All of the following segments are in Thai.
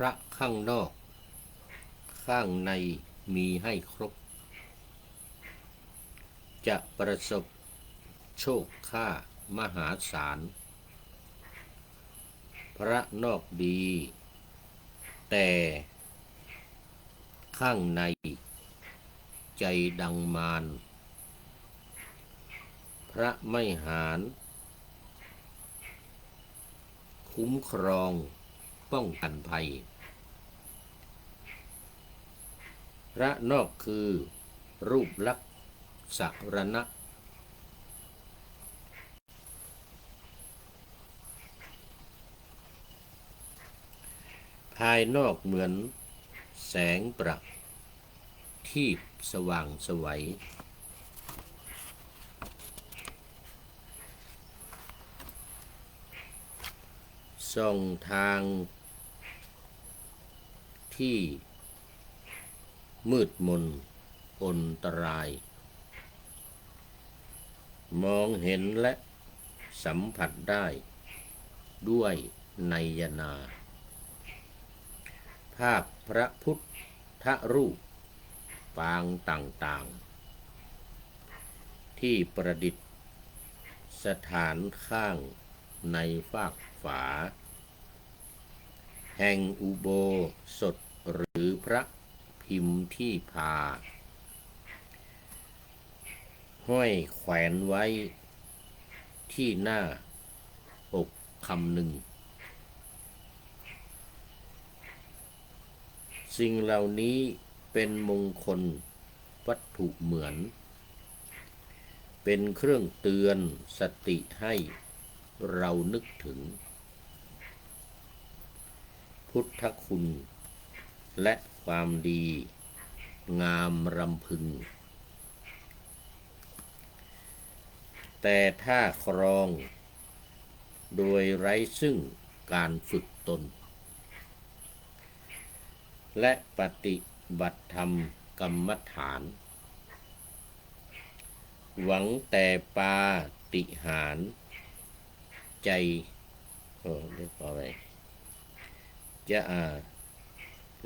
ระข้างนอกข้างในมีให้ครบจะประสบโชคข้ามหาศาลพระนอกดีแต่ข้างในใจดังมารพระไม่หารคุ้มครองป้องกันภัยพระนอกคือรูปลักษณ์สรณะภายนอกเหมือนแสงประทีปสว่างไสวส่องทางที่มืดมนอนตรายมองเห็นและสัมผัสได้ด้วยนัยนาภาพพระพุทธรูปปางต่างๆที่ประดิษฐานข้างในฟากฝาแห่งอุโบสถหรือพระพิมพ์ที่พาห้อยแขวนไว้ที่หน้าอกคำหนึ่งสิ่งเหล่านี้เป็นมงคลวัตถุเหมือนเป็นเครื่องเตือนสติให้เรานึกถึงพุทธคุณและความดีงามรำพึงแต่ถ้าครองโดยไร้ซึ่งการฝึกตนและปฏิบัติธรรมกรรมฐานหวังแต่ปาฏิหาริย์ใจเรียกว่าอะไร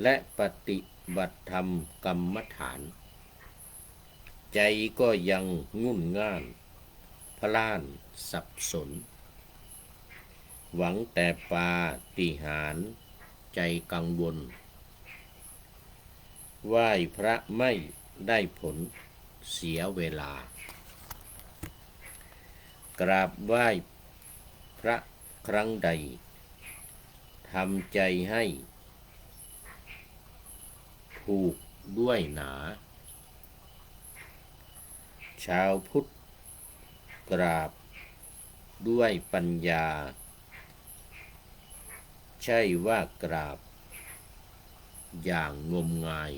และปฏิบัติธรรมกรรมฐานใจก็ยังงุ่นง่านพล่านสับสนหวังแต่ปาฏิหาริย์ใจกังวลไหว้พระไม่ได้ผลเสียเวลากราบไหว้พระครั้งใดทำใจให้ผูกด้วยหนาชาวพุทธกราบด้วยปัญญาใช่ว่ากราบอย่างงมงาย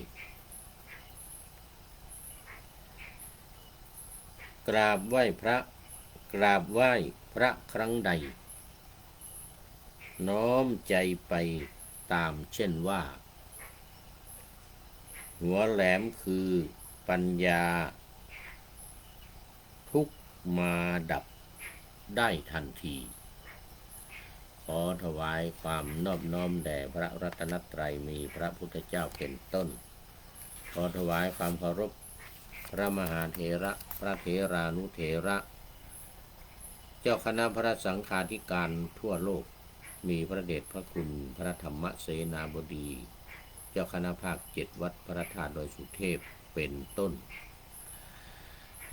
กราบไหว้พระครั้งใดน้อมใจไปตามเช่นว่าหัวแหลมคือปัญญาทุกมาดับได้ทันทีขอถวายความนอบน้อมแด่พระรัตนตรัยมีพระพุทธเจ้าเป็นต้นขอถวายความเคารพพระมหาเถระพระเถรานุเถระเจ้าคณะพระสังฆาธิการทั่วโลกมีพระเดชพระคุณพระธรรมเสนาบดีเจ้าคณะภาค7วัดพระธาตุดอยสุเทพเป็นต้น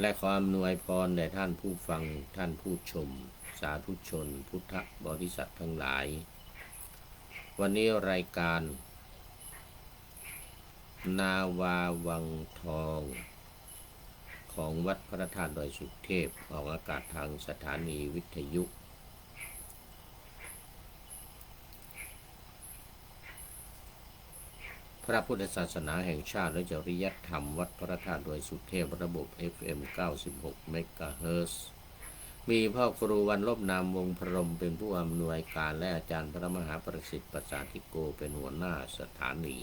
และขออำนวยพรแด่ท่านผู้ฟังท่านผู้ชมสาธุชนพุทธบริษัททั้งหลายวันนี้รายการนาวาวังทองของวัดพระธาตุดอยสุเทพออกอากาศทางสถานีวิทยุพระพุทธศาสนาแห่งชาติและจริยธรรมวัดพระธาตุดอยสุเทพระบบ FM 96 เมกะเฮิรตซ์มีพ่อครูวันลบนามวงพรหมเป็นผู้อำนวยการและอาจารย์พระมหาประสิทธิ์ประสาธิโกเป็นหัวหน้าสถานี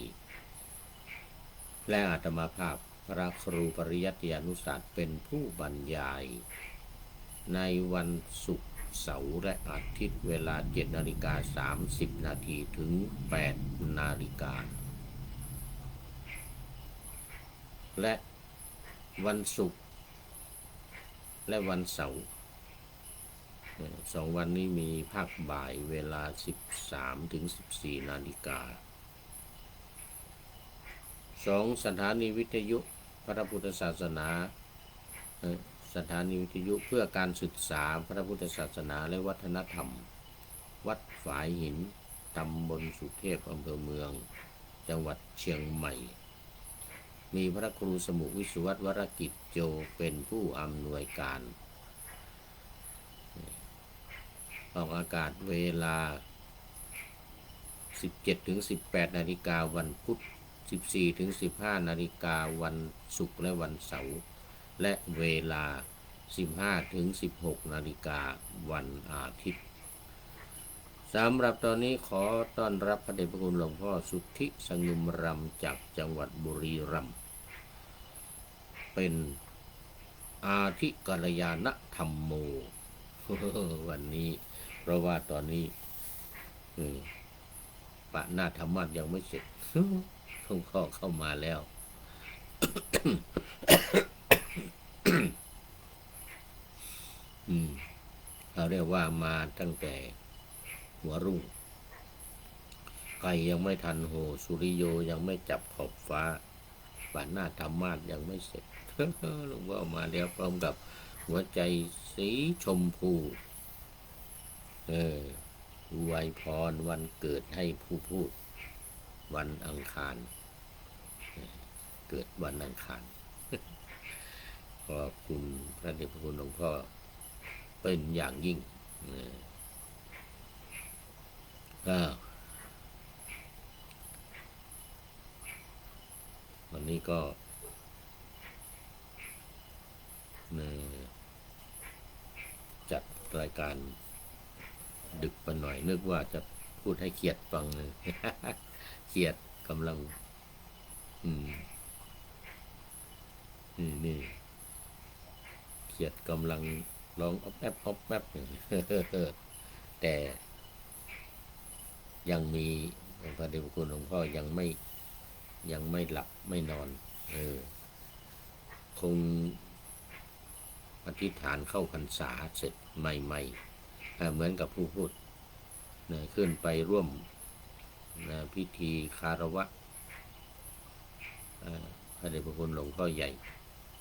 และอาตมาภาพพระครูปริยัติยานุศาสตร์เป็นผู้บรรยายในวันศุกร์ เสาร์และอาทิตย์เวลา 7:30 นาทีถึง 8 นาฬิกาและวันศุกร์และวันเสาร์2 วันนี้มีภาคบ่ายเวลา 13 ถึง 14 นาฬิกา2 สถานีวิทยุพระพุทธศาสนาสถานีวิทยุเพื่อการศึกษาพระพุทธศาสนาและวัฒนธรรมวัดฝายหินตำบลสุเทพอำเภอเมืองจังหวัดเชียงใหม่มีพระครูสมุวิสุวัตวรกิจโจเป็นผู้อำนวยการออกอากาศเวลา 17 ถึง 18 นาฬิกาวันพุธ 14 ถึง 15 นาฬิกาวันศุกร์และวันเสาร์และเวลา 15 ถึง 16 นาฬิกาวันอาทิตย์สำหรับตอนนี้ขอต้อนรับพระเดชพระคุณหลวงพ่อสุทธิสงุมรำจากจังหวัดบุรีรัมย์เป็นอาธิกัลยาณธรรมโมวันนี้เพราะว่าตอนนี้ปะหน้าธรรมะยังไม่เสร็จหลวงพ่อเข้ามาแล้ว เขาเรียกว่ามาตั้งแต่หัวรุ่งไก่ยังไม่ทันโหสุริโยยังไม่จับขอบฟ้าปะหน้าธรรมะยังไม่เสร็จ หลวงพ่อมาแล้วพร้อมกับหัวใจสีชมพูอวยพรวันเกิดให้ผู้พูดวันอังคารเกิดวันอังคารขอบคุณพระเดชพระคุณหลวงพ่อเป็นอย่างยิ่งวันนี้ก็จัดรายการดึกไปหน่อยนึกว่าจะพูดให้เกียรติฟังเลย เกียรติกำลังนี่เกียรติกำลังร้องอ๊อบแป๊บอ๊อบแป๊บแต่ยังมีพระเดชพระคุณหลวงพ่อยังไม่หลับไม่นอนคงอธิษฐานเข้าพรรษาเสร็จใหม่ๆเหมือนกับผู้พูดขึ้นไปร่วมพิธีคารวะพระเดชพระคุณหลวงพ่อใหญ่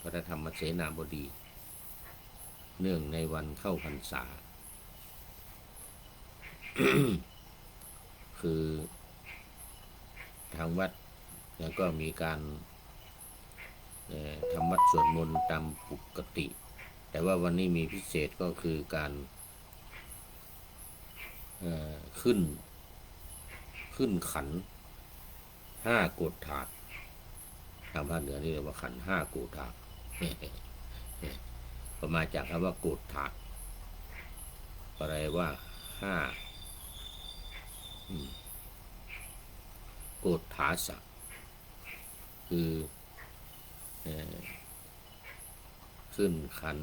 พระธรรมเสนาบดีเนื่องในวันเข้าพรรษา คือทางวัดแล้วก็มีการทำวัดสวดมนต์ตามปกติแต่ว่าวันนี้มีพิเศษก็คือการขึ้นขัน5 โกฏฐาตุทางภาคเหนือนี่เรียกว่าขัน5 โกฏฐาตุก็มาจากคำว่าโกฏฐาตุแปลว่า5 โกฏฐาสะคือขึ้นขัน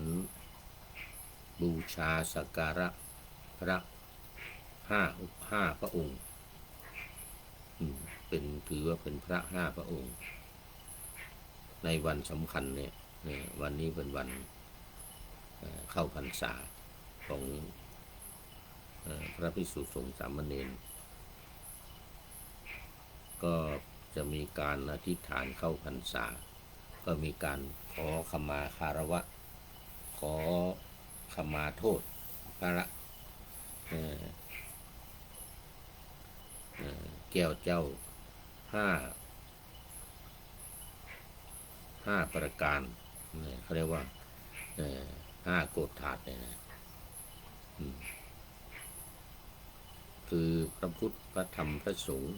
บูชาสักการะพระ5 พระองค์ถือว่าเป็นพระ5 พระองค์ในวันสำคัญเนี่ยวันนี้เป็นวันเข้าพรรษาของพระภิกษุสงฆ์สามเณรก็จะมีการอธิษฐานเข้าพรรษาก็มีการขอขมาคารวะขอขมาโทษพระแก้วเจ้า5 ประการเขาเรียกว่า5 โกฏฐาตุเนี่ยนะคือพระพุทธพระธรรมพระสงฆ์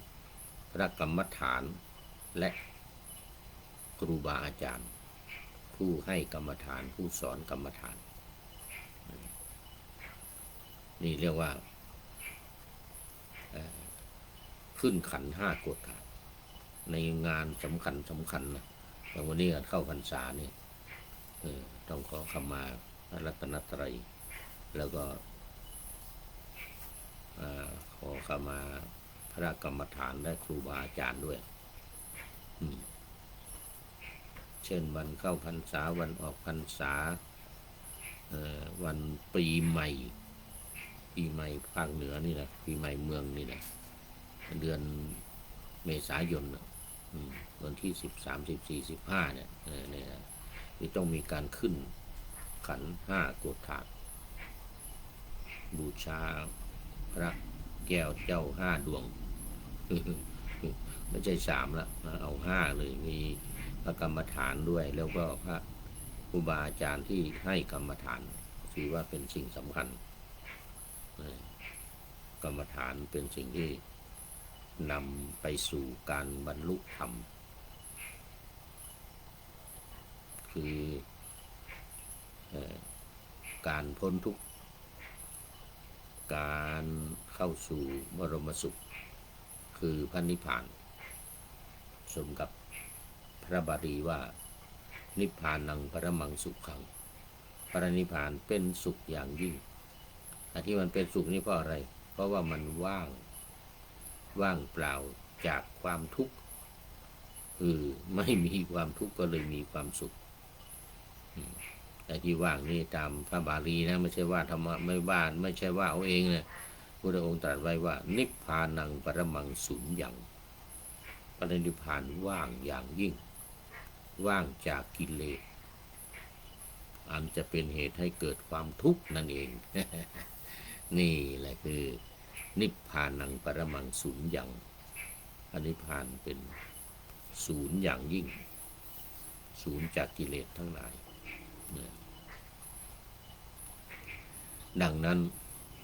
พระกรรมฐานและครูบาอาจารย์ผู้ให้กรรมฐานผู้สอนกรรมฐานนี่เรียกว่าขึ้นขัน5 โกฏฐาตุในงานสำคัญนะอย่างวันนี้เข้าพรรษาเนี่ยต้องขอขมาพระรัตนตรัยแล้วก็ ขอขมาพระกรรมฐานและครูบาอาจารย์ด้วยเช่นวันเข้าพรรษาวันออกพรรษาวันปีใหม่ภาคเหนือนี่นะปีใหม่เมืองนี่นะเดือนเมษายนวันที่13 14 15เนี่ยที่ต้องมีการขึ้นขัน5โกฏฐาตุบูชาพระแก้วเจ้า5ดวงไม่ใช่3ละเอา5เลยมีพระกรรมฐานด้วยแล้วก็พระครูบาอาจารย์ที่ให้กรรมฐานถือว่าเป็นสิ่งสำคัญกรรมฐานเป็นสิ่งที่นำไปสู่การบรรลุธรรมคือการพ้นทุกข์การเข้าสู่บรมสุขคือพระนิพพานสมกับพระบาลีว่านิพพานังปรมังสุขขังพระนิพพานเป็นสุขอย่างยิ่งแต่ที่มันเป็นสุขนี่เพราะอะไรเพราะว่ามันว่างเปล่าจากความทุกข์คือไม่มีความทุกข์ก็เลยมีความสุขแต่ที่ว่างนี่ตามพระบาลีนะไม่ใช่ว่าธรรมะไม่ใช่ว่าเอาเองนะพระองค์ตรัสไว้ว่านิพพานังปรมังสุญญังพระนิพพานว่างอย่างยิ่งว่างจากกิเลสอันจะเป็นเหตุให้เกิดความทุกข์นั่นเอง นี่แหละคือนิพพานังปรมังสุญญังพระนิพพานเป็นศูนย์อย่างยิ่งศูนย์จากกิเลสทั้งหลายดังนั้น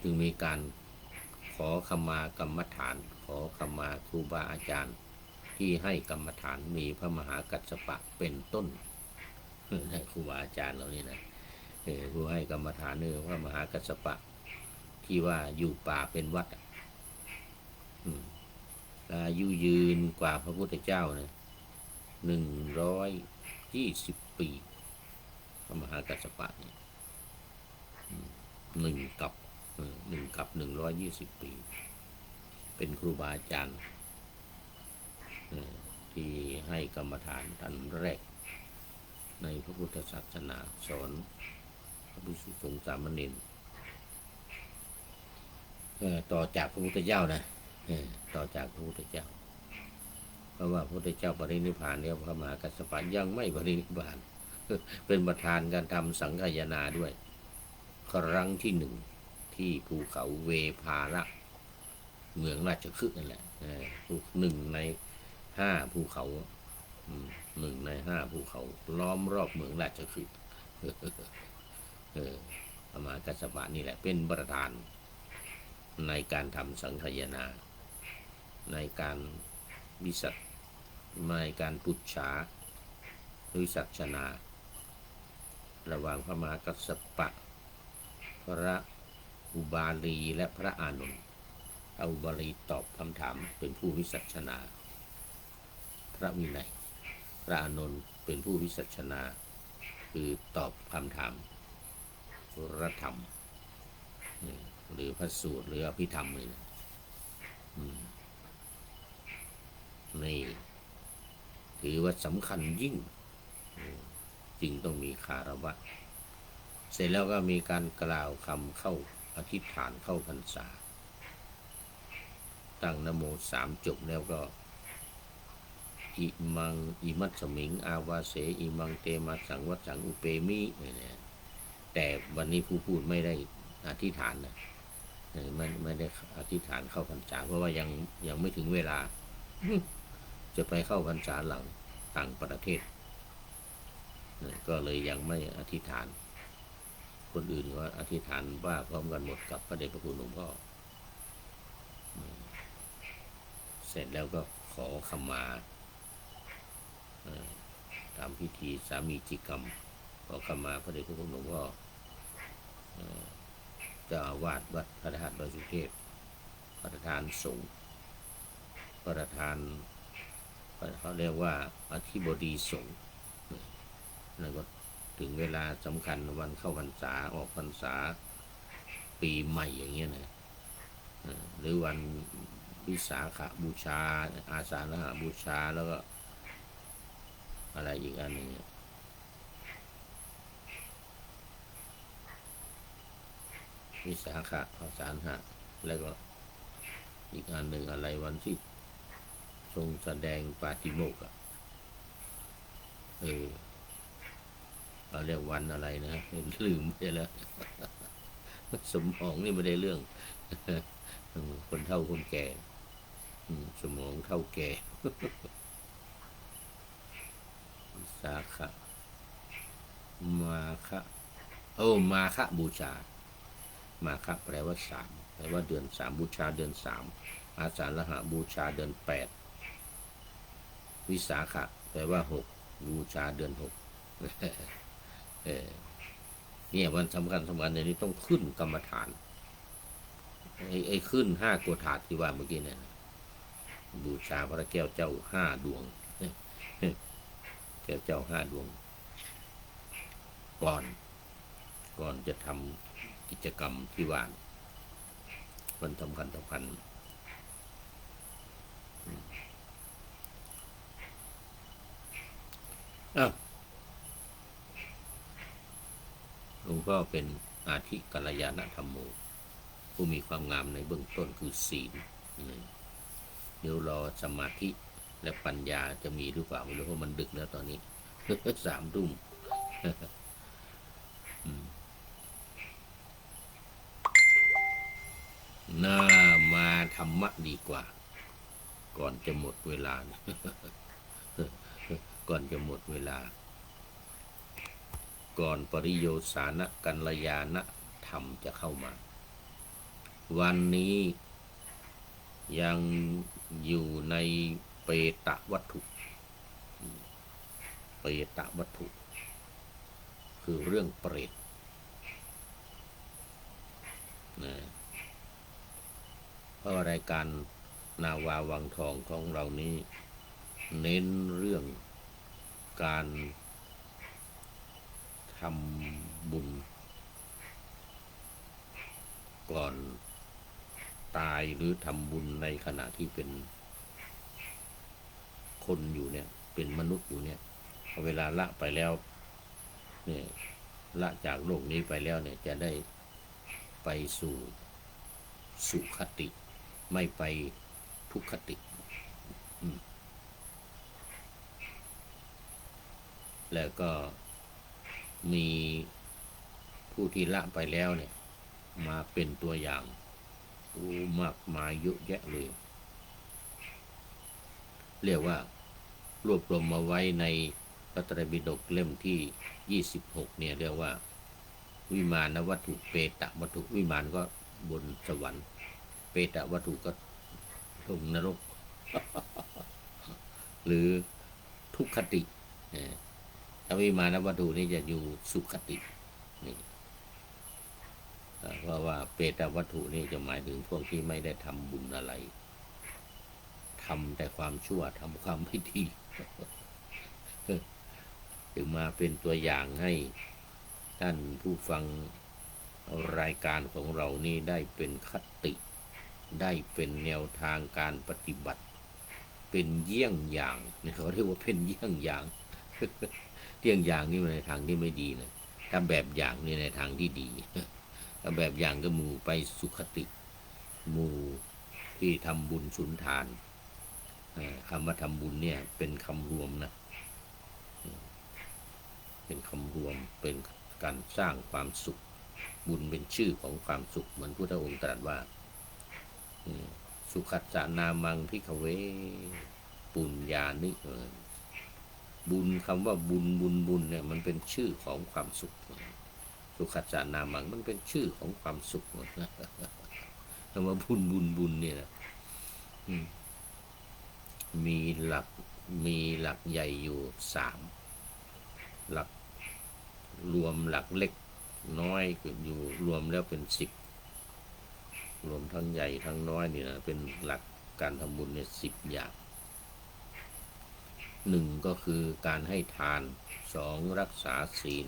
จึงมีการขอขมากรรมฐานขอขมาครูบาอาจารย์ที่ให้กรรมฐานมีพระมหากัสสปะเป็นต้นให้ครูบาอาจารย์เรานี่นะผู้ให้กรรมฐานพระมหากัสสปะที่ว่าอยู่ป่าเป็นวัดอายุยืนกว่าพระพุทธเจ้านะ120 ปีพระมหากัสสปะเนี่ย1 กับ120 ปีเป็นครูบาอาจารย์ที่ให้กรรมฐานท่านแรกในพระพุทธศาสนาสอนพระภิกษุสงฆ์สามเณรต่อจากพระพุทธเจ้านะต่อจากพระพุทธเจ้าเพราะว่าพระพุทธเจ้าปรินิพพานแล้วพระมหากัสสปะยังไม่ปรินิพพานเป็นประธานการทำสังฆายนาด้วยครั้งที่1ที่ภูเขาเวภาระเมืองราชคฤห์นั่นแหละ1 ใน 5ภูเขา1 ใน 5ภูเขาล้อมรอบเมืองราชคฤห์พระมหากัสสปะนี่แหละเป็นประธานในการทำสังฆายนาในการวิสัชในการปุจฉาวิสัชนาระหว่างพระมหากัสสปะพระอุบาลีและพระอานนท์พระอุบาลีตอบคำถามเป็นผู้วิสัชนาพระวินัยพระอานนท์เป็นผู้วิสัชนาคือตอบคำถามพระธรรมหรือพระสูตรหรืออภิธรรมเลยนะนี่ถือว่าสำคัญยิ่งจึงต้องมีคารวะเสร็จแล้วก็มีการกล่าวคำเข้าอธิษฐานเข้าพรรษาตั้งนะโม3จบแล้วก็อิมังอิมัตสมิงอาวาเสอิมังเตมัสสังวัตสังอุเปมิเนี่ยแต่วันนี้ผู้พูดไม่ได้อธิษฐานนะไม่ได้อธิษฐานเข้าพรรษาเพราะว่ายังไม่ถึงเวลาจะไปเข้าพรรษาหลังต่างประเทศก็เลยยังไม่อธิษฐานคนอื่นก็อธิษฐานว่าพร้อมกันหมดกับพระเดชพระคุณหลวงพ่อเสร็จแล้วก็ขอขมาตามพิธีสามีจิกรรมขอขมาพระเดชพระคุณหลวงพ่อเจ้าอาวาสวัดพระธาตุดอยสุเทพประธานสงฆ์ประธานเขาเรียกว่าอธิบดีสงฆ์นั่นก็ถึงเวลาสำคัญวันเข้าพรรษาออกพรรษาปีใหม่อย่างเงี้ยนะ หรือวันวิสาขบูชาอาสาฬหบูชาแล้วก็อะไรอีกอันหนึ่งวิสาขอาสาฬหะแล้วก็อีกอันหนึ่งอะไรวันที่ทรงแสดงปาฏิโมกข์เราเรียกวันอะไรนะลืมไปแล้วสมองนี่ไม่ได้เรื่องคนเฒ่าคนแก่สมองเท่าแก่สาขะมาคะมาคะบูชามาคะแปลว่าสามแปลว่าเดือนสามบูชาเดือนสามอาสาฬหะบูชาเดือนแปดวิสาขะแปลว่าหกบูชาเดือนหกเนี่ยวันสำคัญในนี้ต้องขึ้นกรรมฐานไอ้ขึ้น5 ตัวถาดที่ว่าเมื่อกี้เนี่ยบูชาพระแก้วเจ้า5 ดวงแก้วเจ้า5 ดวงก่อนจะทำกิจกรรมที่ว่าวันสำคัญหลวงพ่อเป็นอาทิกัลยาณธรรมโมผู้มีความงามในเบื้องต้นคือศีลเดี๋ยวรอสมาธิและปัญญาจะมีหรือเปล่าไม่รู้เพราะมันดึกแล้วตอนนี้3 ทุ่มน่ามาธรรมะดีกว่าก่อนจะหมดเวลาก่อนจะหมดเวลาก่อนปริโยสานกัลยาณธรรมจะเข้ามาวันนี้ยังอยู่ในเปตวัตถุคือเรื่องเปรตนะเพราะรายการนาวาวังทองของเรานี้เน้นเรื่องการทำบุญก่อนตายหรือทำบุญในขณะที่เป็นคนอยู่เนี่ยเป็นมนุษย์อยู่เนี่ยเวลาละไปแล้วเนี่ยละจากโลกนี้ไปแล้วเนี่ยจะได้ไปสู่สุขติไม่ไปทุกขติแล้วก็มีผู้ที่ละไปแล้วเนี่ยมาเป็นตัวอย่างมากมายเยอะแยะเลยเรียกว่ารวบรวมมาไว้ในพระไตรปิฎกเล่มที่26เนี่ยเรียกว่าวิมานวัตถุเปตวัตถุวิมานก็บนสวรรค์เปตวัตถุก็ลงนรกหรือทุกขติวิมานวัตถุนี่จะอยู่สุขตินี่เพราะว่าเปตวัตถุนี่จะหมายถึงพวกที่ไม่ได้ทำบุญอะไรทำแต่ความชั่วทำความไม่ดีถึงมาเป็นตัวอย่างให้ท่านผู้ฟังรายการของเรานี่ได้เป็นคติได้เป็นแนวทางการปฏิบัติเป็นเยี่ยงอย่างนี่เขาเรียกว่าเป็นเยี่ยงอย่างเยี่ยงอย่างนี่ในทางที่ไม่ดีนะถ้าแบบอย่างนี่ในทางที่ดีถ้าแบบอย่างก็หมู่ไปสุขติหมู่ที่ทำบุญสุนทานคำว่าทำบุญเนี่ยเป็นคำรวมนะเป็นคำรวมเป็นการสร้างความสุขบุญเป็นชื่อของความสุขเหมือนพุทธองค์ตรัสว่าสุขัสสานามังภิกขเวปุญญานิบุญคำว่าบุญเนี่ยมันเป็นชื่อของความสุขสุขัสสานามังมันเป็นชื่อของความสุขนะคำว่าบุญเนี่ยนะมีหลักใหญ่อยู่3หลักรวมหลักเล็กน้อยอยู่รวมแล้วเป็น10รวมทั้งใหญ่ทั้งน้อยนี่นะเป็นหลักการทำบุญเนี่ย10 อย่าง1ก็คือการให้ทาน2รักษาศีล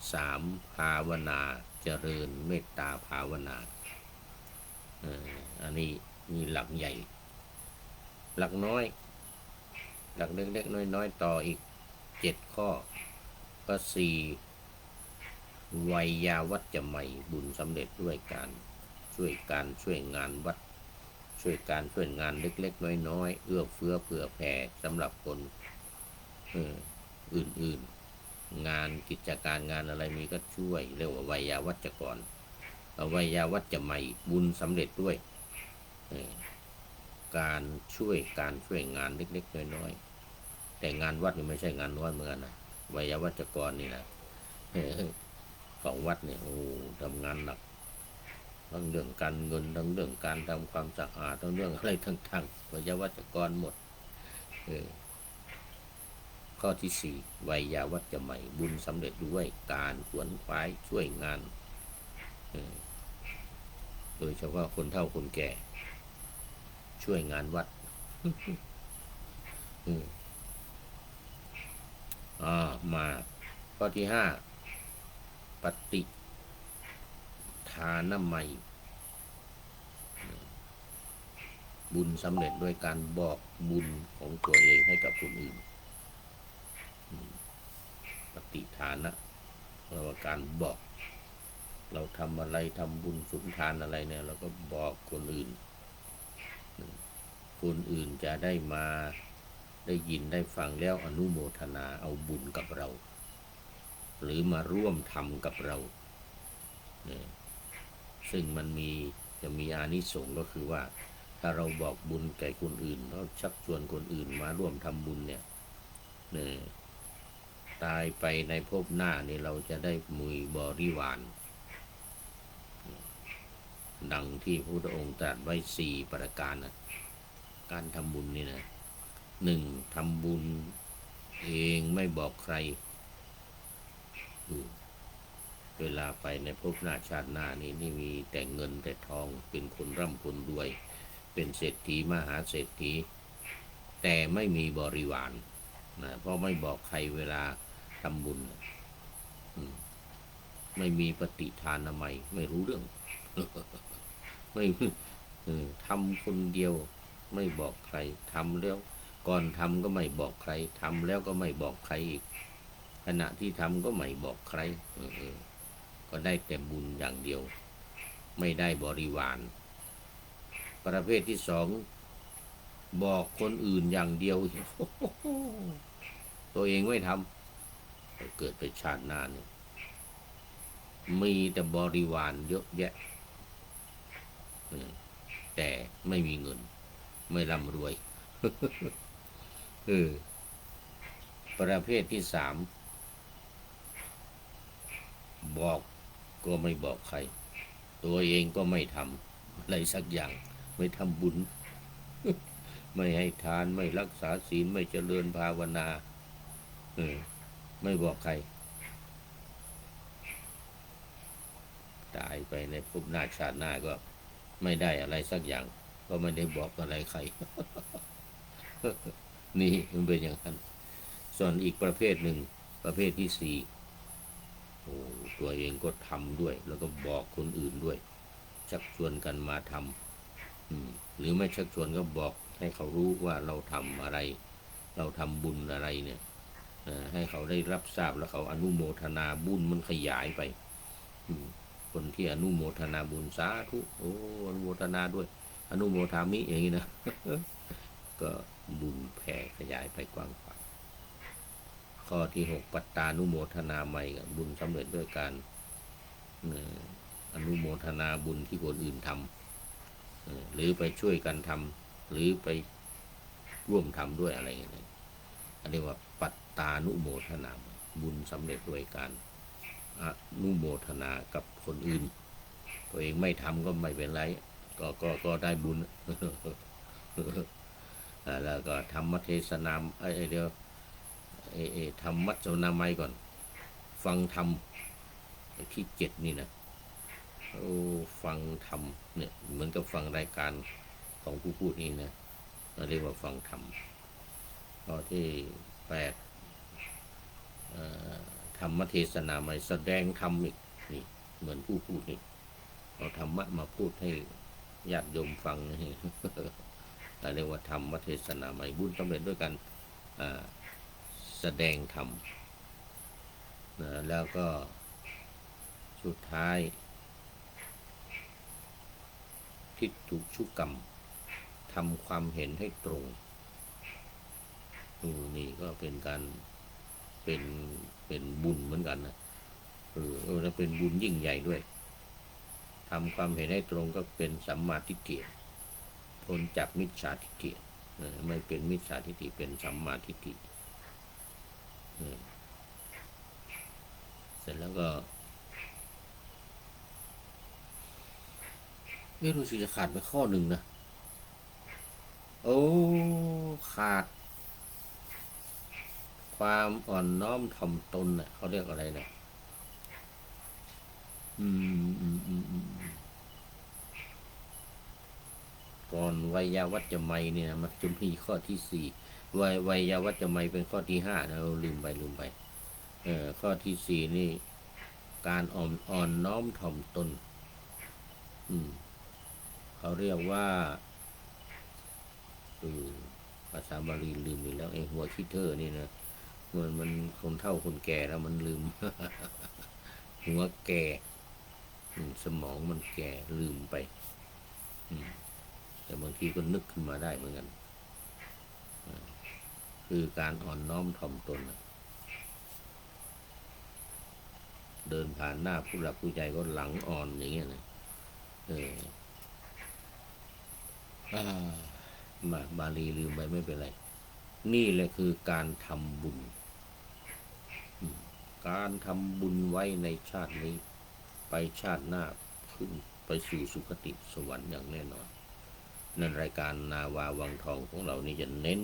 3ภาวนาเจริญเมตตาภาวนา อันนี้มีหลักใหญ่หลักน้อยหลักเล็กๆน้อยๆต่ออีก7 ข้อก็4วัยยาวัจจะใหม่บุญสำเร็จด้วยการช่วยงานวัดช่วยงานเล็กๆน้อยๆเอื้อเฟื้อเผื่อแผ่สำหรับคนอื่นๆงานกิจการงานอะไรมีก็ช่วยเรียกว่าวัยยาวัจกรวัยยาวัจจะใหม่บุญสำเร็จด้วยการช่วยงานเล็กๆน้อยๆแต่งานวัดนี่ไม่ใช่งานน้อยเหมือนกันนะวัยยาวัจกรนี่นะของวัดเนี่ยโอ้ทำงานหนักทั้งเรื่องการเงินทั้งเรื่องการทำความสะอาดทั้งเรื่องอะไรทั้งๆวัยยาวัจกรหมดข้อที่4วัยยาวัจจะใหม่บุญสำเร็จด้วยการขวนขวายช่วยงานโดยเฉพาะคนเฒ่าคนแก่ช่วยงานวัดมาข้อที่5ปฏิทานไมยบุญสำเร็จด้วยการบอกบุญของตัวเองให้กับคนอื่นปฏิทานะเราว่าการบอกเราทำอะไรทำบุญสุนทานอะไรเนี่ยเราก็บอกคนอื่นจะได้มาได้ยินได้ฟังแล้วอนุโมทนาเอาบุญกับเราหรือมาร่วมทำกับเราซึ่งมันจะมีอานิสงส์ก็คือว่าถ้าเราบอกบุญแก่คนอื่นแล้วชักชวนคนอื่นมาร่วมทำบุญเนี่ยตายไปในภพหน้านี่เราจะได้มีบริวารดังที่พระพุทธองค์ตรัสไว้4 ประการนะการทำบุญนี่นะ1ทำบุญเองไม่บอกใครเวลาไปในภพหน้าชาติหน้านี่มีแต่เงินแต่ทองเป็นคนร่ำคนรวยเป็นเศรษฐีมหาเศรษฐีแต่ไม่มีบริวารนะเพราะไม่บอกใครเวลาทำบุญไม่มีปฏิทานไมยไม่รู้เรื่องไม่ทำคนเดียวไม่บอกใครทำแล้วก่อนทำก็ไม่บอกใครทำแล้วก็ไม่บอกใครอีกขณะที่ทำก็ไม่บอกใครก็ได้แต่บุญอย่างเดียวไม่ได้บริวารประเภทที่2บอกคนอื่นอย่างเดียวตัวเองไม่ทำเกิดไปชาติหน้าเนี่ยมีแต่บริวารเยอะแยะแต่ไม่มีเงินไม่ร่ำรวยประเภทที่3บอกก็ไม่บอกใครตัวเองก็ไม่ทำอะไรสักอย่างไม่ทำบุญไม่ให้ทานไม่รักษาศีลไม่เจริญภาวนาไม่บอกใครตายไปในภพหน้าชาติหน้าก็ไม่ได้อะไรสักอย่างก็ไม่ได้บอกอะไรใคร นี่มันเป็นอย่างนั้นส่วนอีกประเภทหนึ่งประเภทที่4ตัวเองก็ทำด้วยแล้วก็บอกคนอื่นด้วยชักชวนกันมาทำหรือไม่ชักชวนก็บอกให้เขารู้ว่าเราทำอะไรเราทำบุญอะไรเนี่ยให้เขาได้รับทราบแล้วเขาอนุโมทนาบุญมันขยายไปคนที่อนุโมทนาบุญสาธุอนุโมทนาด้วยอนุโมทามิอย่างนี้นะ ก็บุญแผ่ขยายไปกว้างขวางข้อที่6ปัตตานุโมทนาใหม่บุญสำเร็จด้วยการอนุโมทนาบุญที่คนอื่นทำหรือไปช่วยกันทำหรือไปร่วมทำด้วยอะไรอย่างนี้อันนี้ว่าปัตตานุโมทนาบุญสำเร็จด้วยการอนุโมทนากับคนอื่นตัวเองไม่ทำก็ไม่เป็นไรก็ได้บุญ แล้วก็ธรรมเทศนาเดี๋ยวธรรมมัจจนาไมก่อนฟังธรรมที่7นี่นะฟังธรรมเนี่ยเหมือนกับฟังรายการของผู้พูดนี่นะเราเรียกว่าฟังธรรมข้อที่8ธรรมเทศนาไมแสดงธรรมอีกนี่เหมือนผู้พูดนี่เอาธรรมะมาพูดให้ ญาติโยมฟังนี่ เรียกว่าธรรมเทศนาใหม่บุญสำเร็จด้วยกันแสดงธรรมนะแล้วก็สุดท้ายทิฏฐุชุกรรมทำความเห็นให้ตรงนี่ก็เป็นการเป็นบุญเหมือนกันนะแล้วเป็นบุญยิ่งใหญ่ด้วยทำความเห็นให้ตรงก็เป็นสัมมาทิฏฐิพ้นจากมิจฉาทิฏฐิไม่เป็นมิจฉาทิฏฐิเป็นสัมมาทิฏฐิเสร็จแล้วก็ไม่รู้สึกจะขาดไปข้อหนึ่งนะโอ้ขาดความอ่อนน้อมถ่อมตนน่ะเขาเรียกอะไรนะก่อนวัยวัจจะไมเนี่ยมันจะมีข้อที่สี่วัยวัจจะไมเป็นข้อที่ห้านะเราลืมไปข้อที่สี่นี่การอ่อนน้อมถ่อมตนเขาเรียกว่าภาษาบาลีลืมไปแล้วไอ้หัวคิดเธอนี่นะมันคนเฒ่าคนแก่แล้วมันลืม หัวแก่สมองมันแก่ลืมไปแต่บางทีก็นึกขึ้นมาได้เหมือนกันคือการอ่อนน้อมถ่อมตนเดินผ่านหน้าผู้หลักผู้ใหญ่ก็หลังอ่อนอย่างเงี้ยนะมาบาลีลืมไปไม่เป็นไรนี่แหละคือการทำบุญการทำบุญไว้ในชาตินี้ไปชาติหน้าขึ้นไปสู่สุคติสวรรค์อย่างแน่นอนนั่นรายการนาวาวังทองของเรานี่จะเน้น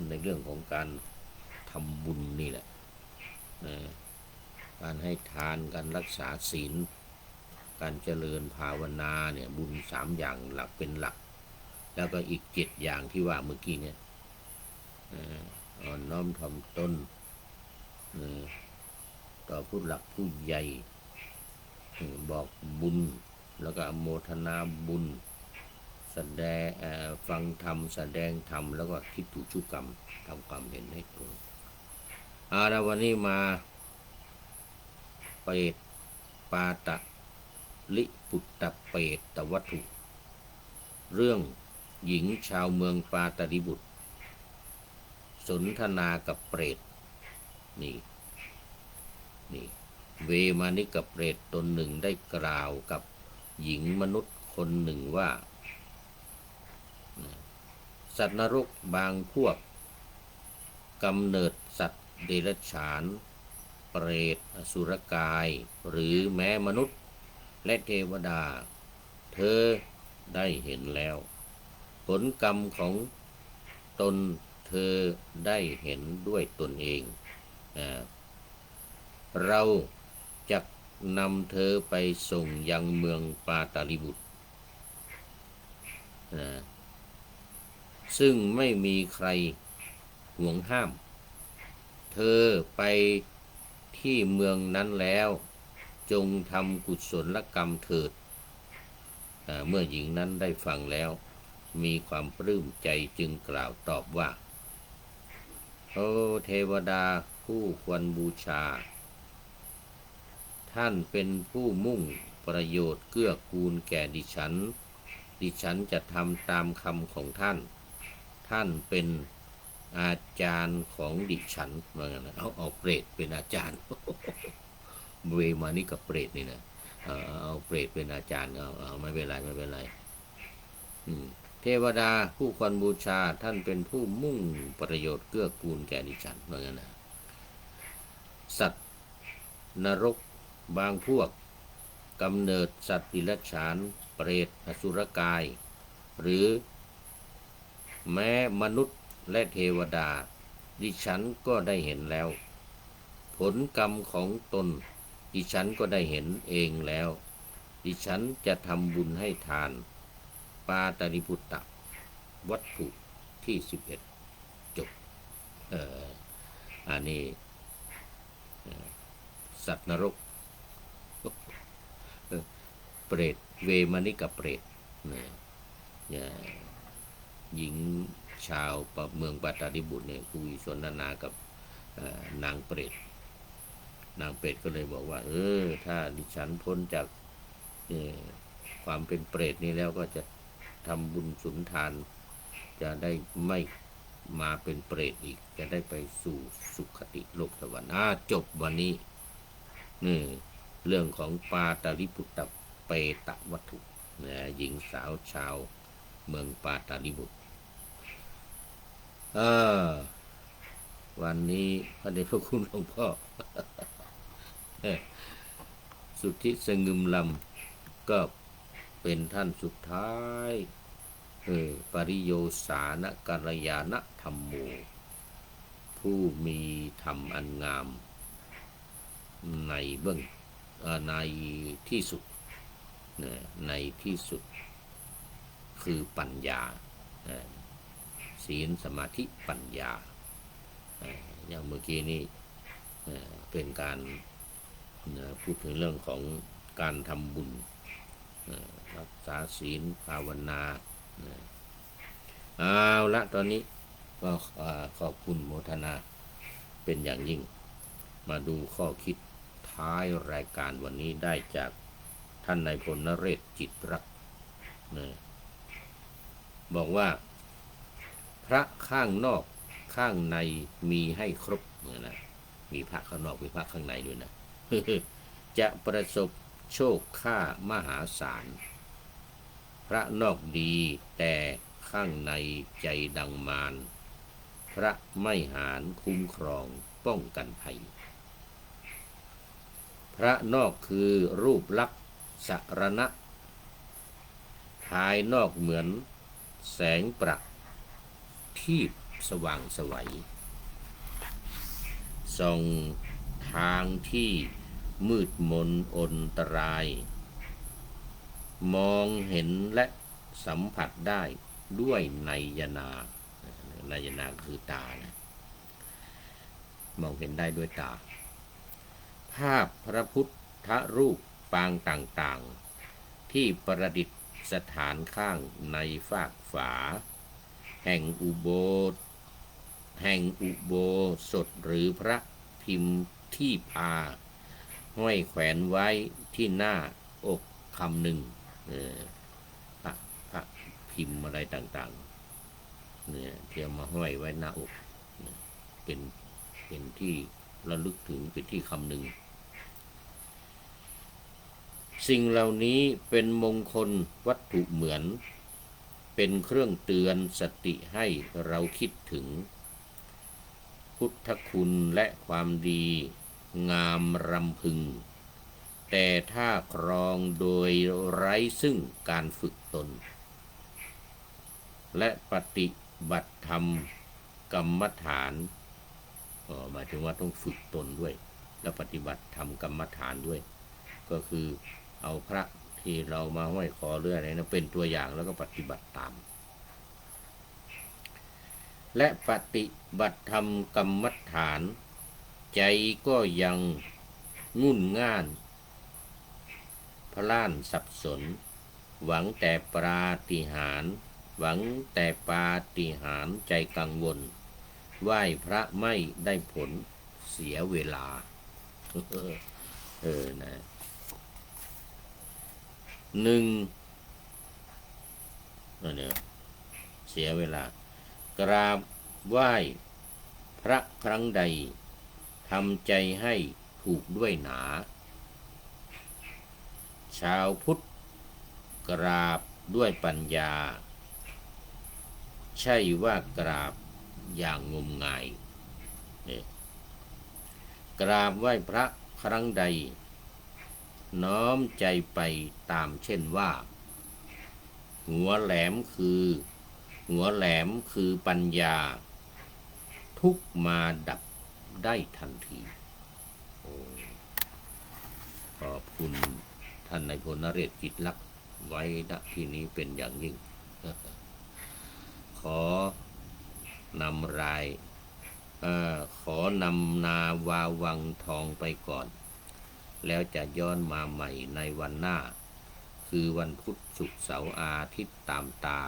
ในเรื่องของการทำบุญนี่แหละการให้ทานการรักษาศีลการเจริญภาวนาเนี่ยบุญ3อย่างหลักเป็นหลักแล้วก็อีก7อย่างที่ว่าเมื่อกี้เนี่ยอ่อนน้อมถ่อมตนต่อผู้หลักผู้ใหญ่บอกบุญแล้วก็อโมทนาบุญแสดงฟังธรรมแสดงธรรมแล้วก็ทิฏฐุชุกรรมทำความเห็นให้ตรงแล้ววันนี้มาเปรตปาตะลิปุตตะเปรตวัตถุเรื่องหญิงชาวเมืองปาตลิบุตรสนทนากับเปรตนี่เวมานิกเปรตตนหนึ่งได้กล่าวกับหญิงมนุษย์คนหนึ่งว่าสัตว์นรกบางพวกกำเนิดสัตว์เดรัจฉานเปรตอสุรกายหรือแม้มนุษย์และเทวดาเธอได้เห็นแล้วผลกรรมของตนเธอได้เห็นด้วยตนเองเราจะนำเธอไปส่งยังเมืองปาตาลิบุตรซึ่งไม่มีใครห่วงห้ามเธอไปที่เมืองนั้นแล้วจงทำกุศลกรรมเถิดเมื่อหญิงนั้นได้ฟังแล้วมีความปลื้มใจจึงกล่าวตอบว่าโอ้เทวดาผู้ควรบูชาท่านเป็นผู้มุ่งประโยชน์เกื้อกูลแก่ดิฉันจะทำตามคำของท่านเป็นอาจารย์ของดิฉันว่างั้นนะเอาเปรตเป็นอาจารย์เวมานี่กับเปรตนี่นะเอาเปรตเป็นอาจารย์เอาไม่เป็นไรเทวดาผู้ควรบูชาท่านเป็นผู้มุ่งประโยชน์เกื้อกูลแก่ดิฉันว่างั้นนะสัตว์นรกบางพวกกำเนิดสัตว์ดิรัจฉานเปรตอสุรกายหรือแม้มนุษย์และเทวดาดิฉันก็ได้เห็นแล้วผลกรรมของตนดิฉันก็ได้เห็นเองแล้วดิฉันจะทำบุญให้ทานปาตาลิปุตตะวัตถุที่11จบอันนี้สัตว์นรกเปรตเวมานิกเปรต เนี่ยหญิงชาวเมืองปัตตานีบุตรเนี่ยคุยสนทนากับนางเปรตนางเปรตก็เลยบอกว่าถ้าดิฉันพ้นจากความเป็นเปรตนี้แล้วก็จะทำบุญสุนทานจะได้ไม่มาเป็นเปรตอีกจะได้ไปสู่สุคติโลกสวรรค์จบวันนี้นี่เรื่องของปาตาลิปุตตเปตวัตถุหญิงสาวชาวเมืองปาตาลิบุตรวันนี้พระเดชพระคุณหลวงพ่อ สุทธิสงึมลำก็เป็นท่านสุดท้ายปริโยสานกัลยาณธรรมโมผู้มีธรรมอันงามในเบื้องในที่สุดในที่สุดคือปัญญาศีลสมาธิปัญญาอย่างเมื่อกี้นี้เป็นการพูดถึงเรื่องของการทำบุญรักษาศีลภาวนาเอาละตอนนี้ก็ขอบคุณโมทนาเป็นอย่างยิ่งมาดูข้อคิดท้ายรายการวันนี้ได้จากท่านนายพลนเรศจิตรักบอกว่าพระข้างนอกข้างในมีให้ครบนะมีพระข้างนอกมีพระข้างในด้วยนะ จะประสบโชคข้ามหาศาลพระนอกดีแต่ข้างในใจดังมารพระไม่หารคุ้มครองป้องกันภัยพระนอกคือรูปลักษณ์สรณะภายนอกเหมือนแสงประทีปสว่างไสวส่องทางที่มืดมนอนตรายมองเห็นและสัมผัสได้ด้วยไนยนาไนยนาคือตานะมองเห็นได้ด้วยตาภาพพระพุทธรูปปางต่างๆที่ประดิษฐานข้างในฟากฝาแห่งอุโบสถหรือพระพิมพ์ที่พาห้อยแขวนไว้ที่หน้าอกคำหนึ่งพระพิมพ์อะไรต่างๆเนี่ยที่เอามาห้อยไว้หน้าอกเป็นที่ระลึกถึงเป็นที่คำหนึ่งสิ่งเหล่านี้เป็นมงคลวัตถุเหมือนเป็นเครื่องเตือนสติให้เราคิดถึงพุทธคุณและความดีงามรำพึงแต่ถ้าครองโดยไร้ซึ่งการฝึกตนและปฏิบัติธรรมกรรมฐานหมายถึงว่าต้องฝึกตนด้วยและปฏิบัติธรรมกรรมฐานด้วยก็คือเอาพระที่เรามาห้อยคอเรื่อยอะไรนะเป็นตัวอย่างแล้วก็ปฏิบัติตามและปฏิบัติธรรมกรรมฐานใจก็ยังงุ่นง่านพล่านสับสนหวังแต่ปาฏิหาริย์หวังแต่ปาฏิหาริย์ใจกังวลไหว้พระไม่ได้ผลเสียเวลานะหนึ่งเนี่ยเสียเวลากราบไหว้พระครั้งใดทำใจให้ถูกด้วยหนาชาวพุทธกราบด้วยปัญญาใช่ว่ากราบอย่างงมงายกราบไหว้พระครั้งใดน้อมใจไปตามเช่นว่าหัวแหลมคือปัญญาทุกมาดับได้ทันทีขอบคุณท่านนายพลนเรศจิตลักษณ์ไว้ณที่นี้เป็นอย่างยิ่งขอนำนาวาวังทองไปก่อนแล้วจะย้อนมาใหม่ในวันหน้า คือวันพุธศุกร์เสาร์อาทิตย์ตามตา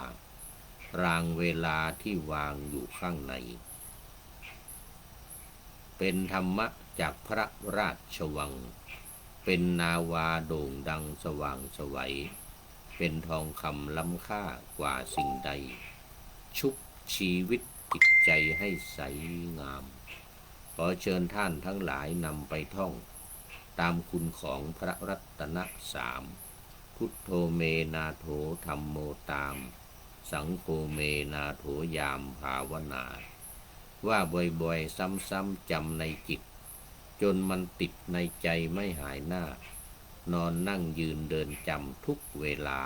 รางเวลาที่วางอยู่ข้างในเป็นธรรมะจากพระราชวังเป็นนาวาโด่งดังสว่างไสวเป็นทองคำล้ำค่ากว่าสิ่งใดชุบชีวิตจิตใจให้ใสงามขอเชิญท่านทั้งหลายนำไปท่องตามคุณของพระรัตนสามพุทโธเมนาโถธัมโมตามสังโฆเมนาโถยามภาวนาว่าบ่อยๆซ้ำๆจำในจิตจนมันติดในใจไม่หายหน้านอนนั่งยืนเดินจำทุกเวลา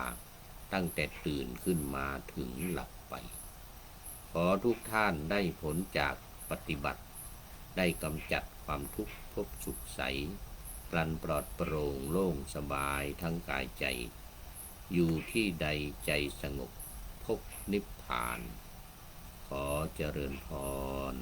ตั้งแต่ตื่นขึ้นมาถึงหลับไปขอทุกท่านได้ผลจากปฏิบัติได้กำจัดความทุกข์พบสุขใสกลั่นปลอดโปร่งโล่งสบายทั้งกายใจอยู่ที่ใดใจสงบพบนิพพานขอเจริญพร